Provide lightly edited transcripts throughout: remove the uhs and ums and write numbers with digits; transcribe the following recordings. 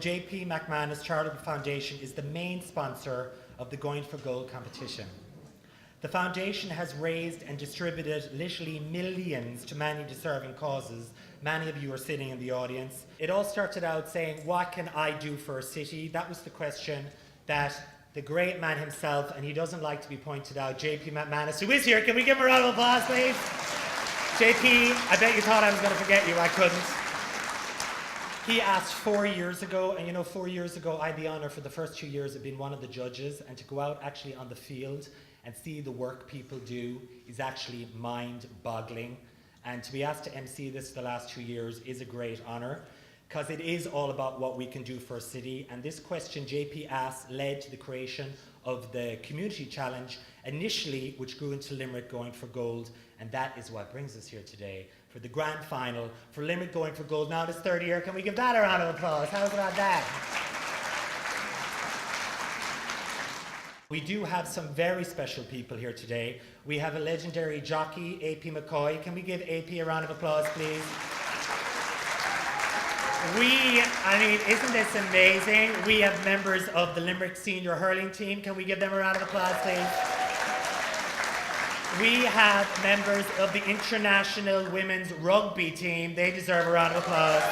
JP McManus Charitable Foundation is the main sponsor of the Going for Gold competition. The foundation has raised and distributed literally millions to many deserving causes. Many of you are sitting in the audience. It all started out saying, what can I do for a city? That was the question that the great man himself, and he doesn't like to be pointed out, JP McManus, who is here. Can we give him a round of applause, please? JP, I bet you thought I was going to forget you. I couldn't. He asked 4 years ago, and 4 years ago I had the honour for the first 2 years of being one of the judges, and to go out actually on the field and see the work people do is actually mind-boggling. And to be asked to MC this for the last 2 years is a great honour, because it is all about what we can do for a city. And this question JP asked led to the creation of the Community Challenge initially, which grew into Limerick Going for Gold, and that is what brings us here today for the grand final for Limerick Going for Gold. Now this third year, can we give that a round of applause? How's about that? We do have some very special people here today. We have a legendary jockey, AP McCoy. Can we give AP a round of applause, please? Isn't this amazing? We have members of the Limerick Senior Hurling team. Can we give them a round of applause, please? We have members of the International Women's Rugby team. They deserve a round of applause.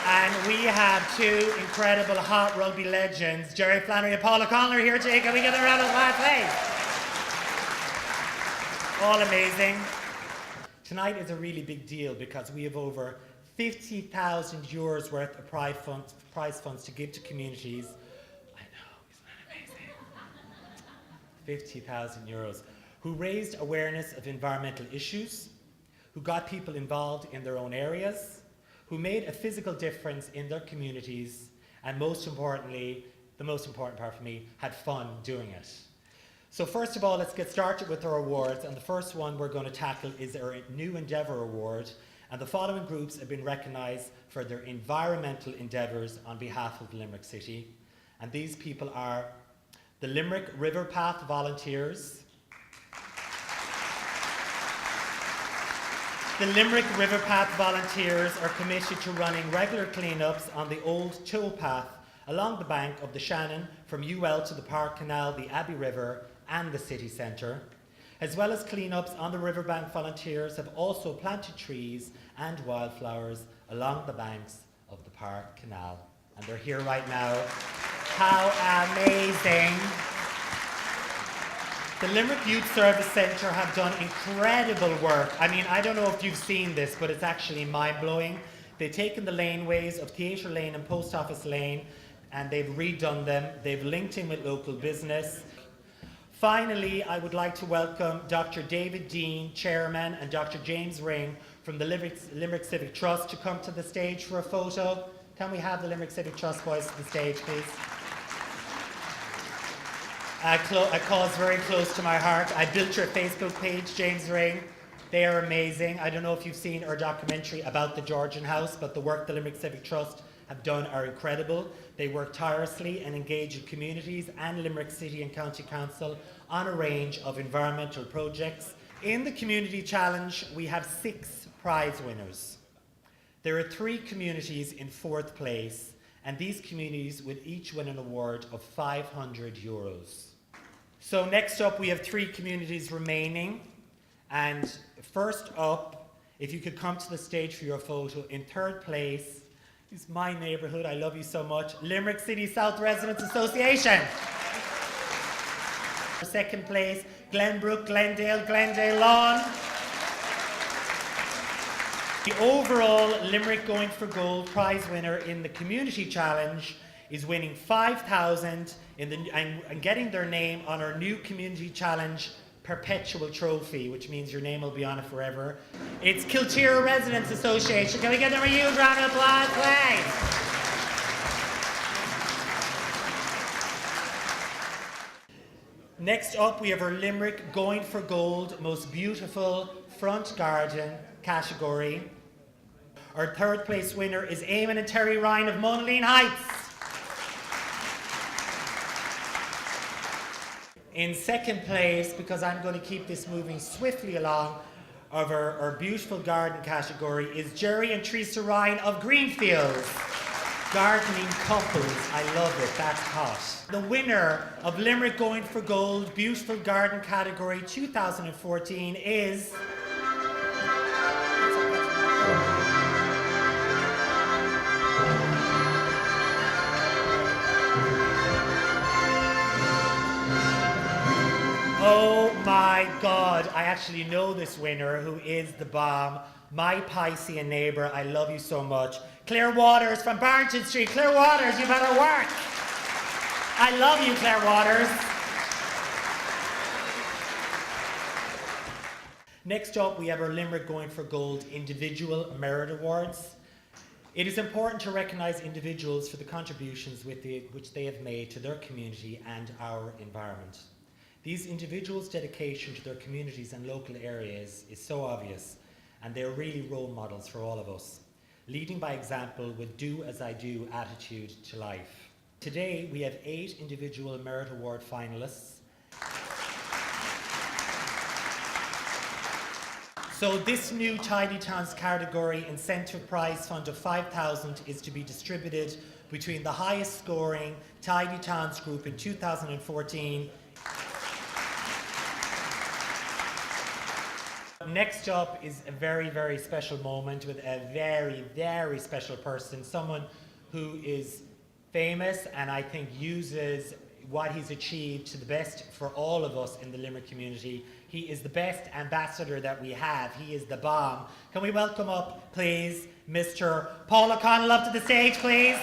And we have two incredible hot rugby legends, Jerry Flannery and Paul O Connell, are here today. Can we give them a round of applause, please? All amazing. Tonight is a really big deal because we have over 50,000 euros worth of prize funds to give to communities. I know, isn't that amazing? 50,000 euros. Who raised awareness of environmental issues, who got people involved in their own areas, who made a physical difference in their communities, and most importantly, the most important part for me, had fun doing it. So first of all, let's get started with our awards, and the first one we're going to tackle is our New Endeavour Award, and the following groups have been recognised for their environmental endeavours on behalf of Limerick City, and these people are the Limerick River Path Volunteers, the Limerick River Path Volunteers are committed to running regular cleanups on the old towpath along the bank of the Shannon from UL to the Park Canal, the Abbey River and the city centre. As well as cleanups on the riverbank, volunteers have also planted trees and wildflowers along the banks of the Park Canal. And they're here right now. How amazing! The Limerick Youth Service Centre have done incredible work. I don't know if you've seen this, but it's actually mind-blowing. They've taken the laneways of Theatre Lane and Post Office Lane and they've redone them. They've linked in with local business. Finally, I would like to welcome Dr. David Dean, Chairman, and Dr. James Ring from the Limerick Civic Trust to come to the stage for a photo. Can we have the Limerick Civic Trust boys to the stage, please? A cause very close to my heart. I built your Facebook page, James Ring. They are amazing. I don't know if you've seen our documentary about the Georgian House, but the work the Limerick Civic Trust have done are incredible. They work tirelessly and engage in communities and Limerick City and County Council on a range of environmental projects. In the Community Challenge, we have 6 prize winners. There are 3 communities in 4th place, and these communities would each win an award of €500. So next up, we have 3 communities remaining. And first up, if you could come to the stage for your photo, in 3rd place is my neighbourhood, I love you so much, Limerick City South Residents Association. 2nd place, Glenbrook, Glendale Lawn. The overall Limerick Going for Gold prize winner in the Community Challenge is winning $5,000 and getting their name on our new Community Challenge perpetual trophy, which means your name will be on it forever. It's Kilteera Residents Association. Can we give them a huge round of applause, please? Next up, we have our Limerick Going for Gold Most Beautiful Front Garden category. Our 3rd place winner is Eamon and Terry Ryan of Monaleen Heights. In 2nd place, because I'm going to keep this moving swiftly along, of our beautiful garden category is Jerry and Teresa Ryan of Greenfields. Gardening couples, I love it, that's hot. The winner of Limerick Going for Gold Beautiful Garden category 2014 is... Oh my God, I actually know this winner, who is the bomb. My Piscean neighbour, I love you so much. Claire Waters from Barrington Street. Claire Waters, you better work. I love you, Claire Waters. Next up, we have our Limerick Going for Gold Individual Merit Awards. It is important to recognise individuals for the contributions which they have made to their community and our environment. These individuals' dedication to their communities and local areas is so obvious, and they're really role models for all of us, leading by example with do as I do attitude to life. Today we have 8 individual Merit Award finalists. So this new Tidy Towns category incentive prize fund of $5,000 is to be distributed between the highest scoring Tidy Towns group in 2014. Next up is a very, very special moment with a very, very special person, someone who is famous and I think uses what he's achieved to the best for all of us in the Limerick community. He is the best ambassador that we have. He is the bomb. Can we welcome up, please, Mr. Paul O Connell up to the stage, please?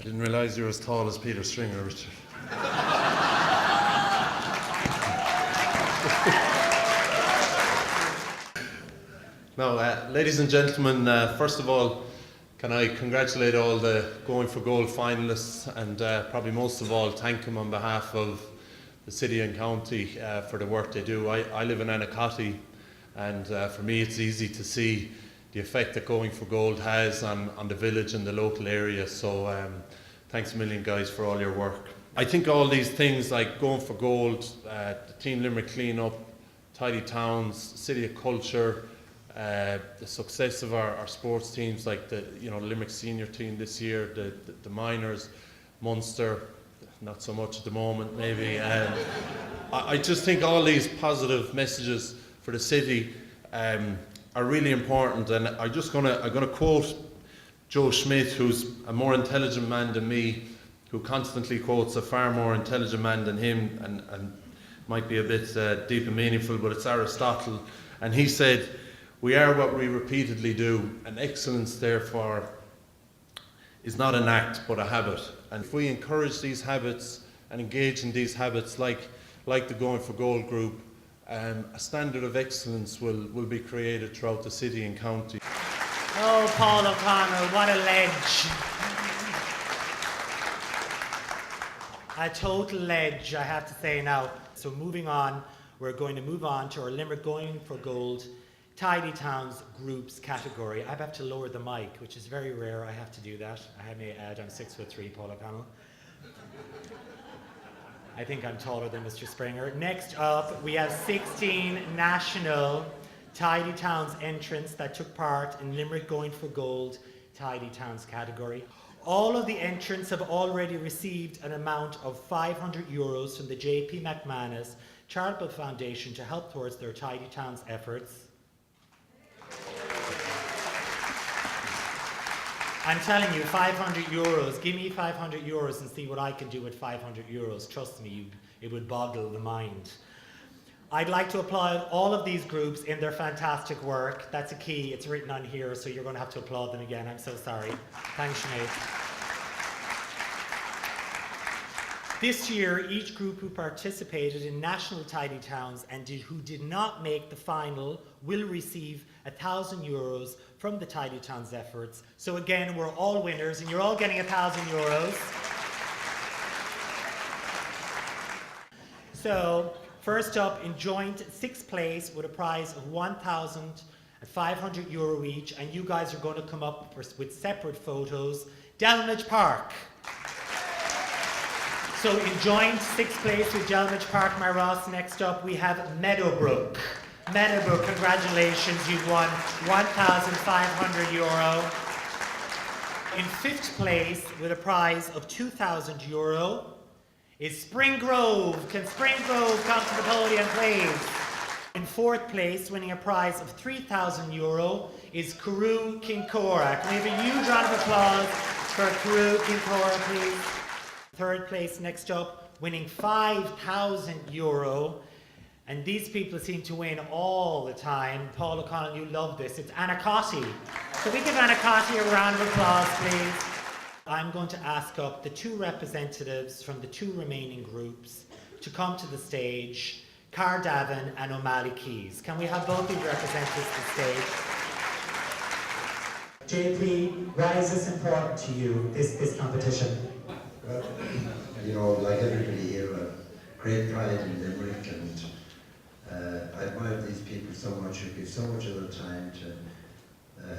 Didn't realise you were as tall as Peter Stringer, Richard. Now, ladies and gentlemen, first of all, can I congratulate all the Going for Gold finalists, and probably most of all thank them on behalf of the city and county for the work they do. I live in Anacotty, and for me it's easy to see the effect that Going for Gold has on the village and the local area, so thanks a million guys for all your work. I think all these things like Going for Gold, the Team Limerick Clean-Up, Tidy Towns, City of Culture, the success of our sports teams like the Limerick Senior team this year, the minors, Munster, not so much at the moment maybe. I just think all these positive messages for the city are really important, and I'm gonna quote Joe Schmidt, who's a more intelligent man than me, who constantly quotes a far more intelligent man than him, and might be a bit deep and meaningful, but it's Aristotle, and he said, "We are what we repeatedly do, and excellence therefore is not an act but a habit." And if we encourage these habits and engage in these habits like the Going for Gold group, a standard of excellence will be created throughout the city and county. Oh, Paul O'Connell, what a ledge. A total ledge, I have to say now. So moving on, we're going to move on to our Limerick Going for Gold Tidy Towns Groups category. I have to lower the mic, which is very rare. I have to do that. I may add, I'm 6'3", Paul O'Connell. I think I'm taller than Mr. Springer. Next up, we have 16 national Tidy Towns entrants that took part in Limerick Going for Gold Tidy Towns category. All of the entrants have already received an amount of €500 from the JP McManus Charitable Foundation to help towards their Tidy Towns efforts. I'm telling you, €500. Give me €500 and see what I can do with €500. Trust me, it would boggle the mind. I'd like to applaud all of these groups in their fantastic work. That's a key. It's written on here, so you're going to have to applaud them again. I'm so sorry. Thanks, Sinead. This year, each group who participated in National Tidy Towns and who did not make the final will receive €1,000 from the Tidy Towns efforts. So again, we're all winners, and you're all getting €1,000. So, first up, in joint 6th place with a prize of €1,500 each, and you guys are going to come up with separate photos. Delmage Park. So in joint 6th place with Delmage Park, my Ross. Next up we have Meadowbrook. Menabu, congratulations, you've won €1,500. In 5th place, with a prize of €2,000, is Spring Grove. Can Spring Grove come to the podium, please? In 4th place, winning a prize of €3,000, is Carew Kincora. Can we have a huge round of applause for Carew Kincora, please? 3rd place, next up, winning €5,000. And these people seem to win all the time. Paul O Connell, you love this. It's Anna Cotty. Can we give Anna Cotty a round of applause, please? I'm going to ask up the 2 representatives from the 2 remaining groups to come to the stage, Caherdavin and O'Malley Keys. Can we have both these representatives to the stage? JP, why is this important to you, this competition? Well, you know, like everybody here, great pride in Limerick, and I admire these people so much who give so much of their time to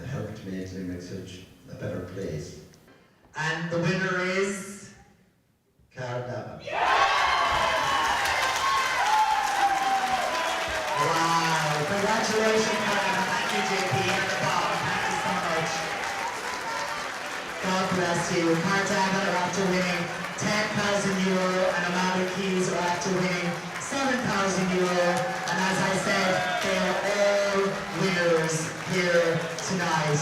help to make Limerick such a better place. And the winner is Caherdavin. Wow, congratulations, Caherdavin. Thank you, JP, and the Bob. Thank you so much. God bless you. Caherdavin are after winning €10,000, and O'Malley Keys are after winning €7,000. And as I said, they are all winners here tonight.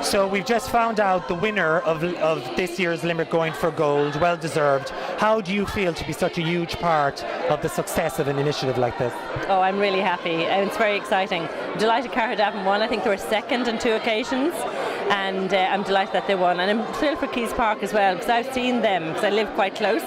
So we've just found out the winner of this year's Limerick Going for Gold, well deserved. How do you feel to be such a huge part of the success of an initiative like this? Oh, I'm really happy. It's very exciting. I'm delighted Caherdavin won. I think they were second on 2 occasions, and I'm delighted that they won. And I'm thrilled for Keys Park as well, because I've seen them, because I live quite close.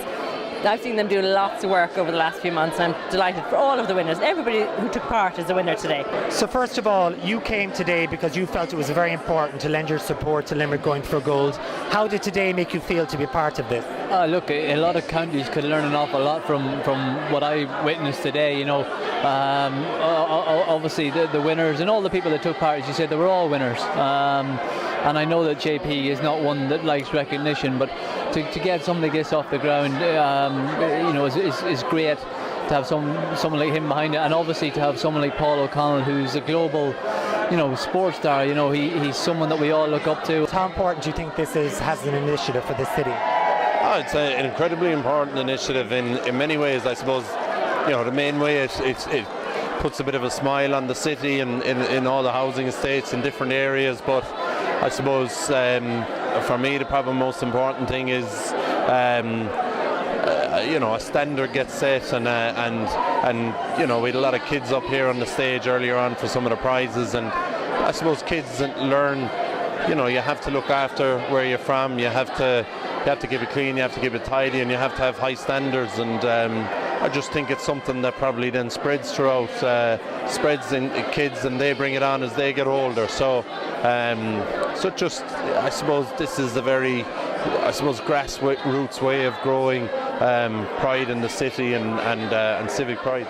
I've seen them do lots of work over the last few months, and I'm delighted for all of the winners. Everybody who took part is a winner today. So first of all, you came today because you felt it was very important to lend your support to Limerick Going for Gold. How did today make you feel to be part of this? Look, a lot of counties could learn an awful lot from what I witnessed today. You know, obviously the winners and all the people that took part, as you said, they were all winners. And I know that JP is not one that likes recognition, but to get something like this off the ground, you know, is great. To have someone like him behind it, and obviously to have someone like Paul O Connell, who's a global, you know, sports star. You know, he's someone that we all look up to. How important do you think this is as an initiative for the city? Oh, it's an incredibly important initiative in many ways. I suppose, you know, the main way it puts a bit of a smile on the city and in all the housing estates in different areas. But I suppose for me the probably most important thing is you know, a standard gets set, and you know, we had a lot of kids up here on the stage earlier on for some of the prizes, and I suppose kids learn, you know, you have to look after where you're from, you have to keep it clean, you have to keep it tidy, and you have to have high standards. And I just think it's something that probably then spreads throughout, spreads in kids, and they bring it on as they get older. So just, I suppose this is a very, I suppose, grassroots way of growing pride in the city and civic pride.